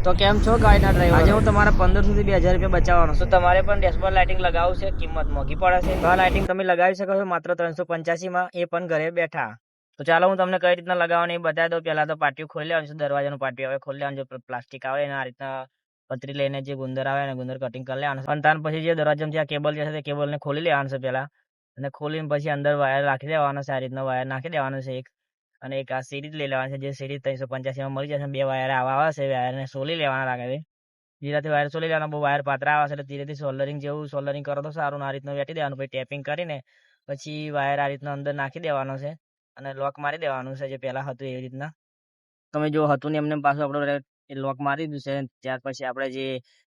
તો કેમ છો ગાડીના ડ્રાઈવર? આજે હું તમારા 1500 થી 2000 રૂપિયા બચાવવાનો છું. તમારે પણ ડેશબોર્ડ લાઇટિંગ લગાવવું છે, કિંમત મોંઘી પડે છે. આ લાઇટિંગ તમે લગાવી શકો છો માત્ર 385 માં, એ પણ ઘરે બેઠા. તો ચાલો હું તમને કઈ રીતના લગાવવાની એ બતાવી દઉં. પહેલા તો પાટિયું ખોલી લેવાનું છે, દરવાજાનું પાટિયું હવે ખોલી લેવાનું છે. પ્લાસ્ટિક આવે ને આ રીતના પતરી લઈને જે ગુંદર આવે ને ગુંદર કટિંગ કરી લેવાનું. અને ત્યાર પછી જે દરવાજામાં જે કેબલ છે તે કેબલને ખોલી લેવાનું છે પહેલા, અને ખોલીને પછી અંદર વાયર રાખી દેવાનો છે. આ રીતના વાયર નાખી દેવાનો છે એક, અને એક આ સિરીઝ લઈ લેવાની છે. જે સિરીઝ 385 માં મળી જશે. 2 વાયર આવા આવે છે, વાયરને સોલી લેવાના લાગે. ધીરેથી વાયર સોલી લેવાના. બહુ વાયર પાતળા આવે છે એટલે ધીરેથી સોલ્ડરિંગ જેવું સોલ્ડરિંગ કરો તો સારું. આ રીતનું વેટી દેવાનું. પછી ટેપિંગ કરીને પછી વાયર આ રીતના અંદર નાખી દેવાનો છે અને લોક મારી દેવાનું છે, જે પહેલા હતું એવી રીતના. તમે જો હતું ને એમને પાછું આપણે લોક મારી દીધું છે. ત્યાર પછી આપણે જે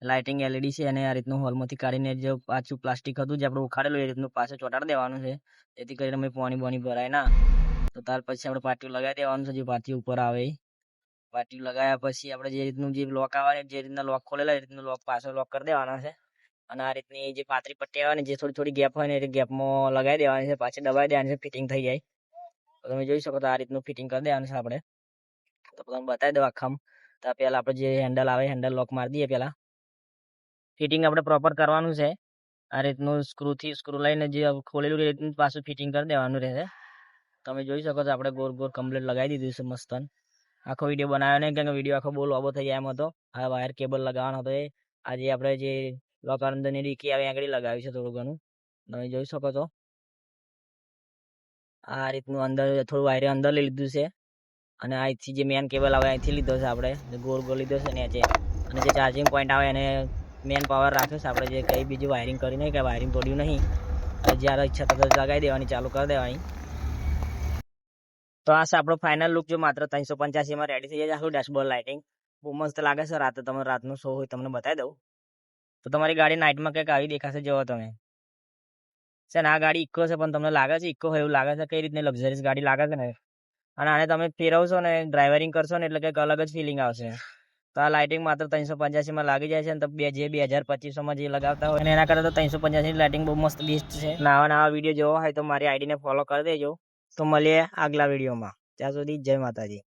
લાઇટિંગ એલઈડી છે એને આ રીતનું હોલમાંથી કાઢીને જે પાછું પ્લાસ્ટિક હતું જે આપણે ઉખાડેલું એ રીતનું પાછું ચોંટાડી દેવાનું છે, જેથી કરીને અમે પાણી બોની ભરાય ના. તો ત્યાર પછી આપણે પાટિયું લગાવી દેવાનું છે, જે પાટિયું ઉપર આવે એ પાટિયું લગાવ્યા પછી આપણે જે રીતનું જે લોક આવે જે રીતના લોક ખોલેલા એ રીતનું લોક પાછો લોક કરી દેવાના છે. અને આ રીતની જે પાતળી પટ્ટી આવે ને જે થોડી થોડી ગેપ હોય ને એ ગેપમાં લગાવી દેવાની છે, પાછી દબાવી દેવાની છે, ફિટિંગ થઈ જાય. તો તમે જોઈ શકો તો આ રીતનું ફિટિંગ કરી દેવાનું છે આપણે. તો તમને બતાવી દઉં આખામ. તો પહેલા આપણે જે હેન્ડલ આવે હેન્ડલ લોક મારી દઈએ. પહેલા ફિટિંગ આપણે પ્રોપર કરવાનું છે. આ રીતનું સ્ક્રૂ લઈને જે ખોલેલું એ રીતનું પાછું ફિટિંગ કરી દેવાનું રહેશે. તમે જોઈ શકો છો આપણે ગોળ ગોળ કમ્પ્લીટ લગાવી દીધું છે મસ્ત. આખો વિડીયો બનાવ્યો નહીં, કારણ કે વિડીયો આખો બહુ લાંબો થઈ જાય એમ હતો. આ વાયર કેબલ લગાવવાનો હતો એ આજે આપણે જે લોકર અંદરની ડીકી આવે આગળ લગાવ્યું છે થોડું ઘણું. તમે જોઈ શકો છો આ રીતનું અંદર થોડું વાયર અંદર લઈ લીધું છે. અને અહીંથી જે મેન કેબલ આવે અહીંથી લીધો છે આપણે, ગોળ ગોળ લીધો છે નીચે. અને જે ચાર્જિંગ પોઈન્ટ આવે એને મેન પાવર રાખ્યો છે આપણે. જે કંઈ બીજું વાયરિંગ કરી નહીં, કે વાયરિંગ તોડ્યું નહીં. જ્યારે ઈચ્છા તો લગાવી દેવાની, ચાલુ કરી દેવાની. તો આ છે આપણો ફાઇનલ લુક. જો માત્ર 385 માં રેડી થઈ જાય આખું ડેશબોર્ડ લાઇટિંગ. બહુ મસ્ત લાગે છે. રાતે તમે રાતનો શો હોય તમને બતાવી દઉં. તો તમારી ગાડી નાઇટમાં કંઈક આવી દેખાશે. જોવો તમે છે ને આ ગાડી ઇકો છે, પણ તમને લાગે છે ઇકો હોય એવું લાગે છે? કઈ રીતની લક્ઝરીસ ગાડી લાગે છે ને. અને આને તમે ફેરવશો ને ડ્રાઇવરિંગ કરશો ને એટલે કંઈક અલગ જ ફિલિંગ આવશે. તો આ લાઇટિંગ માત્ર 385 માં લાગી જાય છે. અને તો 2025 માં જે લગાવતા હોય અને એના કરતાં તો 385 લાઇટિંગ બહુ મસ્ત બેસ્ટ છે. નવા વિડીયો જોવો હોય તો મારી આઈડીને ફોલો કરી દેજો. તો મળીએ આગલા વિડીયોમાં. ત્યાં સુધી જય માતાજી.